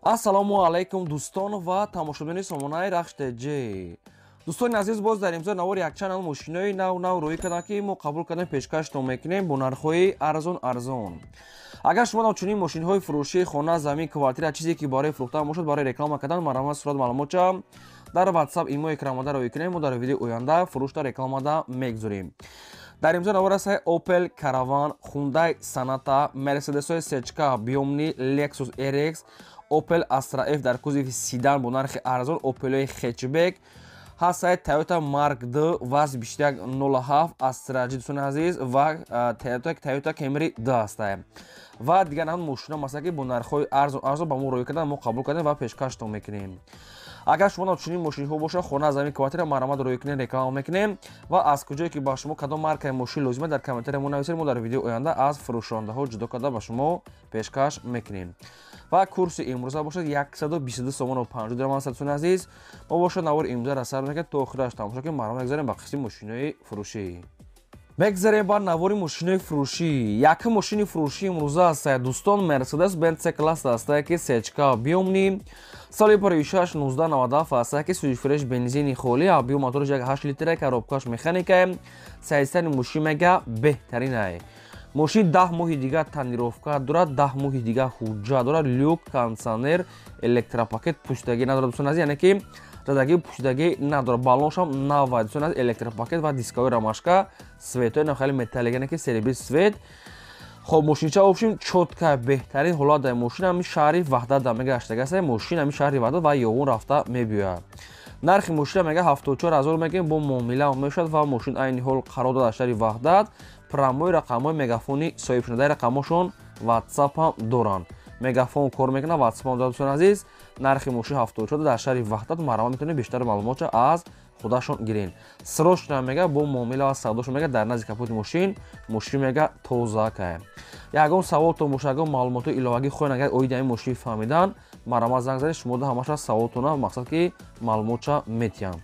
ассалому алайкум дӯстон ва тамошобини сомонаи рахште ҷи. дӯстони азиз, боз дар имзо навори якчанал мошинои нав рӯй кардам ки мо қабул кардем пешкаштон мекунем бо нархҳои арзон. агар шумо чунин мошинҳои фурӯшии хона, замин, квартира чизе ки барои фурӯхтан бошад, барои реклама кардан марамат сурат маълумота дар WhatsApp имо экранмада роӣ кунем. мо дар видеои оянда фурӯшта рекламада мегузорем. дар имзо навор аст Opel Caravan, Hyundai Sonata, Mercedes Sechka, Biomni, Lexus RX, Opel Astra F дар кузови сидан бо нархи арзон, Opel Hatchback ҳаст, Toyota Mark D ваз 2107 Astra G дӯстони азиз ва Toyota Camry D аст. ва дигар ҳам мошина масалан ки бо нархҳои арзон ба мо роӣ кардан мо қабул кардем ва пешкаштон мекунем. агар шумо чунин мошинҳо бошад, хона, замин, квартира марамат роӣ кунем, реклама мекунем ва аз куҷое ки ба шумо кадом маркаи мошин лозима дар комментария мо нависед. мо дар видеои оянда аз фурӯшондаҳо ҷудо карда ба шумо пешкаш мекунем. ва курси имрӯза бошад 122 сомону 50 дирҳам аст. дӯстони азиз, мо бошад навори имрӯза расар мекунем то охираш тамошо кунем. маромат мегзарем ба қисми мошинои фурӯшӣ. мегзарем ба навори мошинои фурӯшӣ. якум мошини фурӯшии имрӯза аст дӯстон, Mercedes-Benz C-класс аст ки Sechka Biomni, соли 1997 аст ки суифреш бензини холӣ, объем мотори 8 литр, коробкаш механика, сайзтани мошин мега беҳтарин ай. мошин 10 моҳи дига танировка дорад, 10 моҳи дига ҳуҷҷат дорад, люк, кондитсионер, электропакет пӯшидагӣ надорад. дӯстон азиз, яъне ки задагӣ пӯшидагӣ надорад. балоншам нава, дӯстон азиз, электропакет ва дискови рамашка, светои навхали металлик, яъне ки серебрис свет. хоб мошинча обшим чотка беҳтарин ҳолат дар мошин ҳами шаҳри ваҳдат дар мега аштага аст. мошин ҳами шаҳри ваҳдат ва ёвон рафта мебиёяд. нархи мошина мега 74000 мегем бо муомила мешавад ва мошин айни ҳол қарор дорад дар шаҳри ваҳдат. промои рақамҳои мегафони соҳибшудадаи рақамҳошон WhatsApp ҳам доранд. мегафон кор мекунад, WhatsApp ҳам дорад. дӯстон азиз, нархи мошин 74000 дар шаҳри ваҳдат. маромат метавонед бештари маълумота аз худашон гирен. срочна мега бо муомила ва савдошон мега дар назди капоти мошин мега тозака. ягон саволтон боша, ягон маълумоти иловагӣ хоҳед агар оиди ҳамин мошин фаҳмидан, маромат занг занед, шумода ҳамаша саволтона мақсад ки маълумота метиҳам.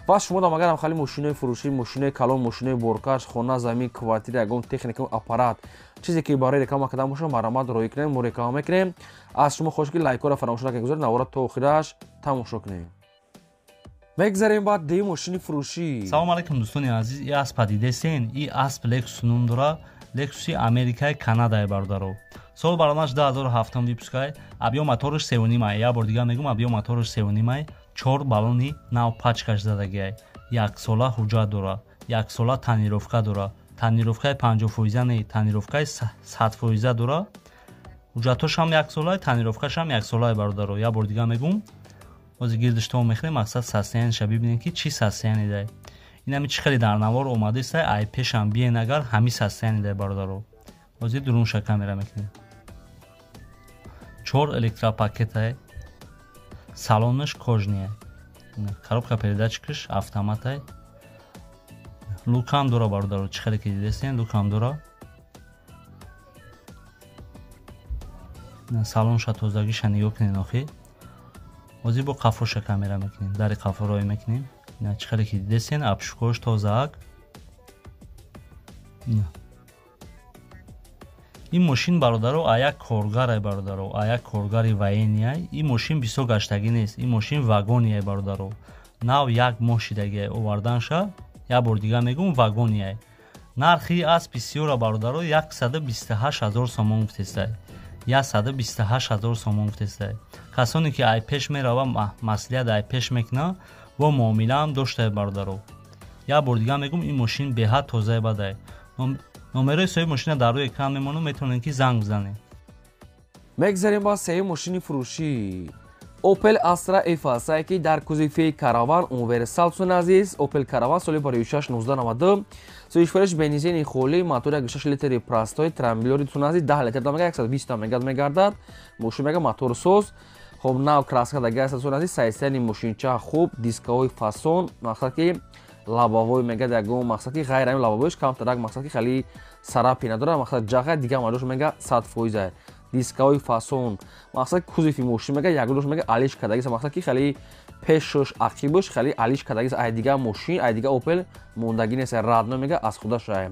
ва шумодам агар ҳамхали мошинои фурӯшӣ, мошинои калон, мошинои боркаш, хона, замин, квартира, ягон техника, аппарат чизе ки барои реклама кардан боша, маромат роӣ кунем, мо реклама мекунем. аз шумо хоҳиш ки лайкҳоро фаромӯш накунед, гузоред навора то охираш тамошо кунем. мегзарем ба деюм мошини фурӯшӣ. салому алайкум дӯстони азиз, и асп падида сен, и асп Lexus ном дора, Lexus-и Америкаи Канадаи бародаро. сол баромаш 2007 випускай, объем моториш 3.5 я бор дига мегум, объем моториш 3.5, 4 балони нав пачкаш задагиай, 1 сола ҳуҷҷат дора, 1 сола танировка дора, танировкаи 50% не, танировкаи 100% дора, ҳуҷҷатошам 1 сола, танировкашам 1 сола бародаро. я бор дига мегум, ҳозир гирдиштон мехонем, мақсад состояниеша бибинем ки чӣ состояние дай. инами чӣ хеле дар навор омадааст, ай пешам биен агар ҳами состояние дай бародаро. ҳозир дурунша камера мекунем. 4 электропакет, салонаш кожни, коробка передачкаш автомат, лукам дора бародаро. чӣ хеле ки дидастен, лукам дора. салонша тозагиша нигоҳ кунед охи. ҳозир бо қафоша камера мекунем, дари қафо роӣ мекунем. чӣ хеле ки дидастен, абшукош тозаак. ин мошин бародаро аяк коргаре бародаро, аяк коргари военияй. ин мошин бисёр гаштагӣ нест, ин мошин вагонияй бародаро. нав 1 моҳ шидагиай оварданша, я бор дига мегум вагонияй. нархи аз бисёра бародаро 128000 сомон гуфтестай. 128000 сомон гуфтестай. касоне ки ай пеш мерава маслиҳат ай пеш мекуна во муомилаам доштае бародаро. я бор дига мегум ин мошин беҳад тозаи бадай. номерои соҳиби мошина дар рӯи экран мемонад, метавонед ки занг бизанед. мегзарем ба сеюм мошини фурӯшӣ. Opel Astra F аст ки дар кузови Caravan универсал. дӯстони азиз, Opel Caravan соли 1992, суифреш бензини холӣ, мотори 1.6 литри простой, трамблёри дӯстони азиз 10 литр да мега 120 мегад мегардад. мошин мега моторсоз. хоб нав краска даги аст. дӯстони азиз, сайзтани мошинча хуб, дискови фасон, мақсад ки лабавой мега ягон мақсад ки ғайр ҳамин лабавоиш камтарак, мақсад ки хеле сарапи надорад, мақсад ҷаҳа дига маҷош мега 100%. дискови фасон, мақсад кузови мошин мега ягонош мега алиш кардагист, мақсад ки хеле пешош ақибош хеле алиш кардагист. ай дига мошин, ай дига Opel мондагӣ нест, радно мега аз худаш ай.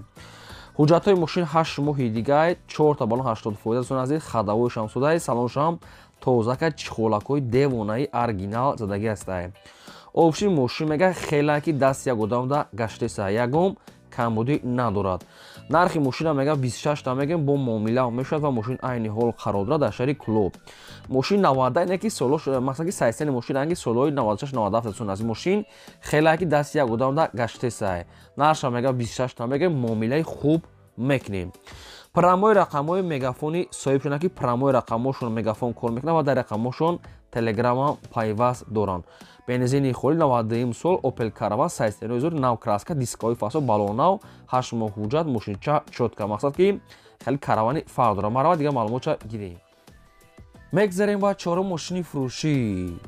ҳуҷҷатҳои мошин 8 моҳи дига, 4 та балон 80%. дӯстон азиз, хадавоишам судаи, салоншам тозака чихолакҳои девонаи оригинал задагӣ ҳастае. Опшини мошин мега хеле ки даст як одамда гаштеса ягом камбудӣ надорад. Нархи мошина мега 26 та мегем бо муомила мешавад ва мошин айни ҳол қарор дорад дар шаҳри Клуб. Мошин 90 ине ки солош мақсади сайсени мошин анги солҳои 96-97 сон аз мошин хеле ки даст як одамда гаштеса. Нарша мега 26 та мегем муомилаи хуб мекунем. Промои рақамҳои мегафони соҳибшона ки промои рақамҳошон мегафон кор мекунад ва дар рақамҳошон телеграмма пайваст доранд. Бензини холи 92 сол Opel Caravan 33000 нав краска дискови фасо балонав 8 моҳ ҳуҷҷат мошинча чотка мақсад ки хеле каравани фарқ дорад. Марава дига маълумота гирем. Мегзарем ба чорум мошини фурӯшӣ.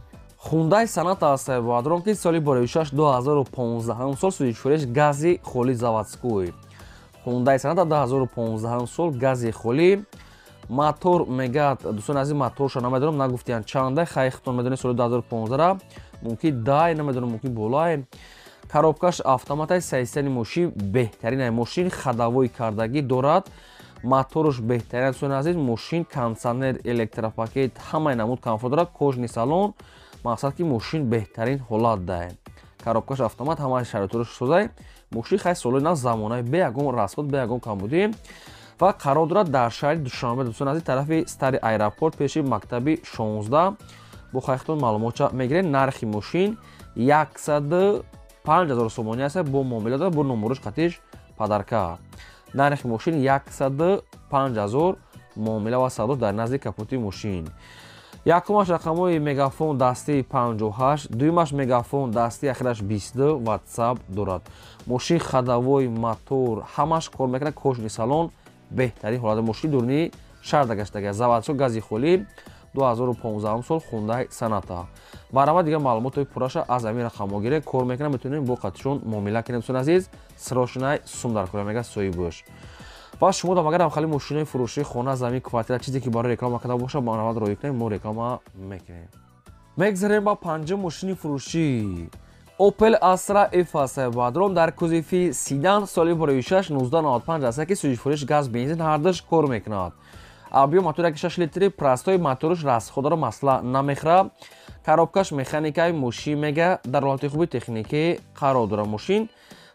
Hyundai Sonata аст баъдрон ки соли бораи 2015 сол сӯзишфурӯш гази холи заводской. Hyundai Sonata 2015 сол гази холи мотор мегад дӯстон азиз моторша намедонам нагуфтиянд чанда хайхтон медонед соли 2015 мумкин дай намедонам мумкин болае. Коробкаш автоматаи сайстани мошин беҳтарин мошин хадавои кардагӣ дорад. Моторш беҳтарин дӯстон азиз мошин кондитсионер электропакет ҳамаи намуд комфорт дорад. Кожни салон мақсад ки мошин беҳтарин ҳолат дае. Коробкаш автомат ҳамаи шароитрош созай. Мошин хай солои нав замонаи бе ягон расход бе ягон камбудӣ ва қарор дорад дар шаҳри Душанбе дӯстон азиз тарафи стари аэропорт пеши мактаби 16 бо хайхтон маълумота мегирем. Нархи мошин 105000 сомонӣ аст бо муомила дорад бо номерош қатиш падарка. Нархи мошин 105000 муомила ва савдо дар назди капоти мошин. Якумаш рақамҳои мегафон дастии 58, дуюмаш мегафон дастии ахираш 22 WhatsApp дорад. Мошин хадавои мотор ҳамаш кор мекунад. кожни салон беҳтарин ҳолати мошин дурни шарда гаштага. Заводшо гази холи 2015 сол Hyundai Sonata. Барава дига маълумотои пурраша аз ҳамин рақамҳо гирем кор мекунам метавонем бо қатишон муомила кунем дӯстон азиз. срочнаи сум дар кора мега соҳибуш. ва шумо дам агар хамхали мошинои фурӯшии хона замин квартира чизе ки барои реклама карда боша ба навад роҳӣ кунем мо реклама мекунем. Мегзарем ба панҷум мошини фурӯшӣ. Opel Astra F аст баъдрон дар кузифи седан соли бораи 1995 аст ки сӯзишфурӯш газ бензин ҳардаш кор мекунад. Объем мотори 6 литри простои моториш расходдора масъала намехӯрад. Коробкаш механикаи мошин мега дар ҳолати хуби техникӣ қарор дорад. Мошин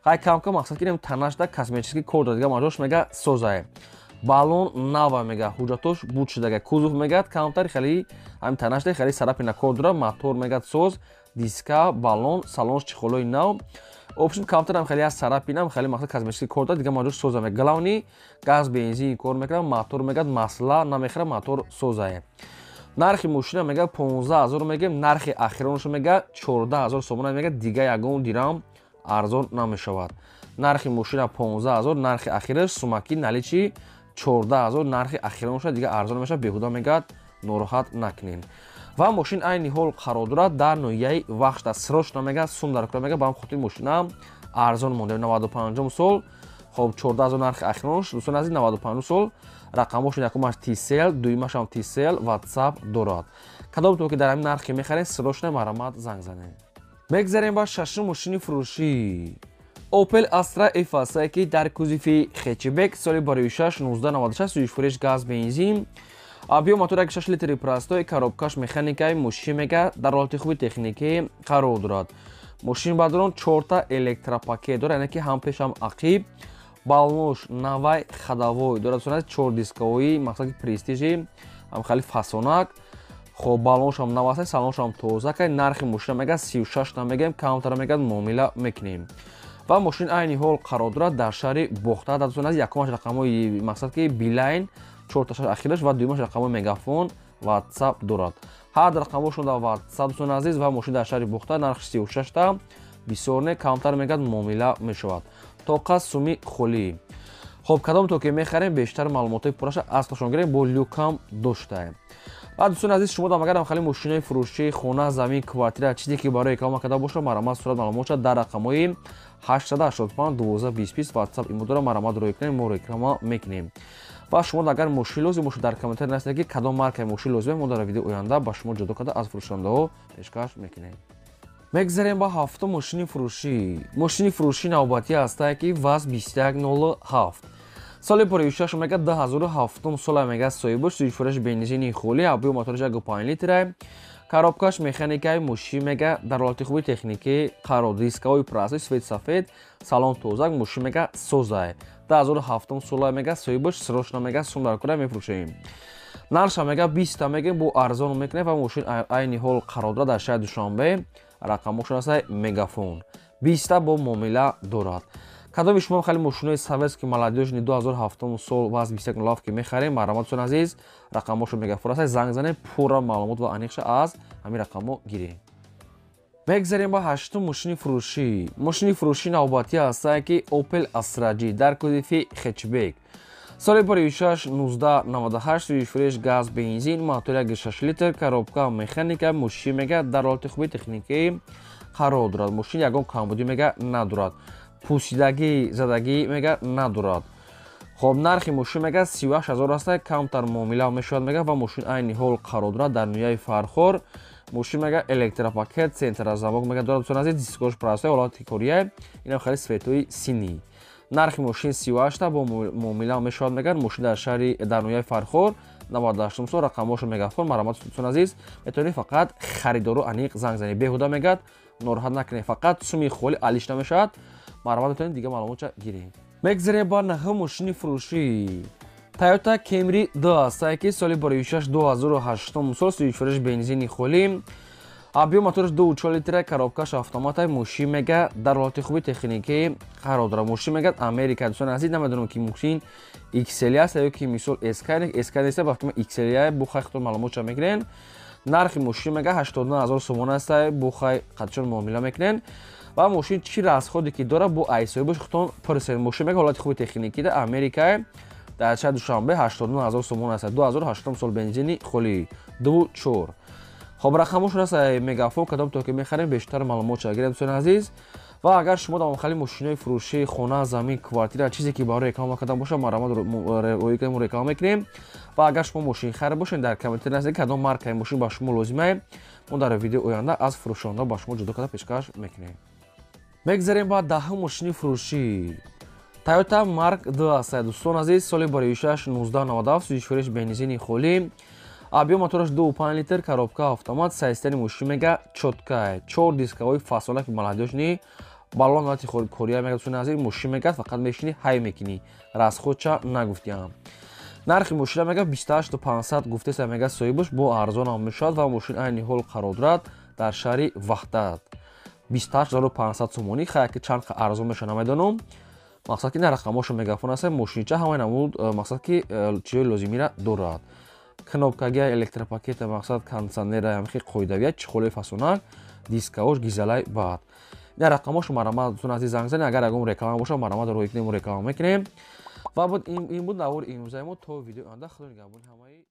хай камка мақсад кирем танашда косметический кор дорад дига маҷош мега созае. Балон нава мега ҳуҷҷатош буд шудага. Кузов мегад камтари хеле ҳамин танашда хеле сарапина кор дорад. Мотор мегад соз диска балон салонш чихолои нав. Опшн камтар хеле аз сарапина хеле мақсад косметический кор дорад дига маҷош соза мега. Главни газ бензин кор мекунад. Мотор мегад масъала намехӯрад мотор созае. Нархи мошина мега 15000 мегем. Нархи ахиронаш мега 14000 сомона мега дига ягон дирам арзон намешавад. Нархи мошина 15000 нархи ахираш сумаки наличи 14000 нархи ахиронаш дига арзон мешавад. беҳуда мегад нороҳат накунем. ва мошин айни ҳол қарор дорад дар ноҳияи вахшта срочно мега сум дар кора мега ба ҳам хотири мошина арзон монда 95 сол хоб 14000 нархи ахиронаш дӯстон азиз 95 сол рақамошон якумаш T-Cell дуюмашам T-Cell WhatsApp дорад. кадомтон ки дар ҳамин нархи мехарем срочно маромат занг занем. Мегзарем ба шашум мошини фурӯшӣ. Opel Astra F аст ки дар кузифи хетчбек соли бораи 1996 сӯзишфурӯш газ бензин. Объем мотори 6 литри простои коробкаш механикаи мошин мега дар ҳолати хуби техникӣ қарор дорад. Мошин баъдрон 4 та электропакет дорад яъне ки ҳам пеш ҳам ақиб. балонош навай хадавой дорад 4 дискови мақсад ки престижи ҳам хеле фасонак. хоб балонш ҳам нав аст салонш ҳам тоза. нархи мошина мега 36 та мегем камтара мегад муомила мекунем. ва мошин айни ҳол қарор дорад дар шаҳри бохта дар зонаи якумаш рақамҳои мақсад ки билайн 4 ахираш ва дуюмаш рақамҳои мегафон WhatsApp дорад. ҳар ду рақамҳошон дар WhatsApp дӯстон азиз ва мошин дар шаҳри бохта нархи 36 та бисёр не камтар мегад муомила мешавад. тоқа суми холӣ. хоб кадомтон ки мехарем бештар маълумотои пурраша аз тошон гирем бо люкам доштае. ва дӯстон азиз шумо дам агар хали мошинои фурӯшии хона замин квартира чизе ки барои реклама карда боша маромат сурат маълумота дар рақамҳои 885 1220 WhatsApp имо дора маромат роҳӣ кунем мо реклама мекунем. ва шумо агар мошин лозим бошад дар комментар нависед ки кадом маркаи мошин лозим мо дар видеои оянда ба шумо ҷудо карда аз фурӯшандаҳо пешкаш мекунем. Мегзарем ба ҳафтум мошини фурӯшӣ. Мошини фурӯшии навбатӣ аст ки ВАЗ 2107. соли бори 26 мега 2007 сола мега соҳибуш сӯйфураш бензини хӯли абиё моториш 1.5 литра коробкаш механикаи мушин мега дар ҳолати хуби техникӣ қарор дискаҳои праси сфед сафед салон тозак мушин мега созай 2007 сола мега соҳибуш срочна мега сум дар кора мефурӯшем нарша мега 20 мега бо арзон мекунем ва мошин айни ҳол қарор дорад дар шаҳри Душанбе рақамошон аст мегафон 20 бо муомила дорад. кадоми шумо хали мошинои советский молодёжни 2007 сол ваз 21 лав ки мехарем маҳраматсон азиз рақамошон мегафон аст занг занем пурра маълумот ва аниқша аз ҳамин рақамо гирем. мегзарем ба ҳаштум мошини фурӯшӣ. мошини фурӯшии навбатӣ ҳастае ки Opel Astra-G дар кӯдифи хетчбек. соли бори 26 1998 сӯйфуреш газ бензин мотори 1.6 литр коробка механика мошин мега дар ҳолати хуби техникӣ қарор дорад. мошин ягон камбудӣ мега надорад. пусидагӣ задагӣ мега надорад. хоб нархи мошин мега 38 000 аст камтар муомила мешавад мега ва мошин айни ҳол қарор дорад дар нояи фархор мошин мега электропакет центра замок мега дорад дӯстон азиз дискош прасои ҳолати кория инам хали светои синӣ нархи мошин 38 бо муомила мешавад мега мошин дар шаҳри дар нояи фархор 98 сол рақамошо мегафон маҳрамат дӯстон азиз метавонед фақат харидору аниқ занг занед беҳуда мегад нороҳат накунед фақат суми холи алиш намешавад маҳрамат метавонед дига маълумотша гиред. мегзарем ба наҳум мошини фурӯшӣ. Toyota Camry 2 астае ки соли бори 26 2008 сол сӯйфуреш бензини холӣ абиё моториш 2.4 литра коробкаш автомата мошин мега дар ҳолати хуби техникӣ қарор дорад. мошин мега Америка дӯстон азиз намедонам ки мошин XL аст ё ки мисол SK нест бахтима XL бухай хатон маълумотша мегирен. нархи мошин мега 89 000 сомон аст бухай қатшон муомила мекунен ва мошин чӣ расходе ки дорад бо айсоибаш хатон пурсен мошин мега ҳолати хуби техникӣ дар Америка дар шаҳри Душанбе 89 000 сомон аст 2008 сол бензини холӣ 2.4 хоб рақамошон аст мегафон кадом то ки мехарем бештар маълумотша гирем дӯстон азиз ва агар шумо дар махалли мошинои фурӯшӣ хона замин квартира чизе ки барои реклама кардан боша маҳрамат роҳи реклама мекунем ва агар шумо мошин хар бошед дар комментар назди кадом маркаи мошин ба шумо лозимае мо дар видеои оянда аз фурӯшонда ба шумо ҷудо карда пешкаш мекунем. мегзарем ба даҳум мошини фурӯшӣ. Toyota Mark 2 аст дӯстон азиз соли бори 26 1997 сӯйфуреш бензини холӣ абиё мотораш 2.5 литр коробка автомат сайстани мошин мега чотка 4 дискаҳои фасонаки молодёжни баллон ҳолати кория мега дӯстон азиз мошин мега фақат мешини ҳай мекунӣ расходша нагуфтиам. нархи мошина мега 28 500 гуфтеса мега соҳибуш бо арзонам мешавад ва мошин айни ҳол қарор дорад дар шаҳри Ваҳдат 28 500 сомонӣ хая ки чанд арзон меша намедонам мақсад ки на рақамошо мегафон аст мошинча ҳамаи намуд мақсад ки чизои лозимира дорад кнопкаги электропакета мақсад кондитсионера ҳамихи қоидавия чихолаи фасонак дискаош гизалай баъд ина рақамошо маҳрамат дӯстон азиз занг занед агар ягон реклама боша маҳрамат роҳӣ кунем реклама мекунем ва ин буд навори имрӯзаи мо то видеои оянда худо нигаҳбони ҳамаи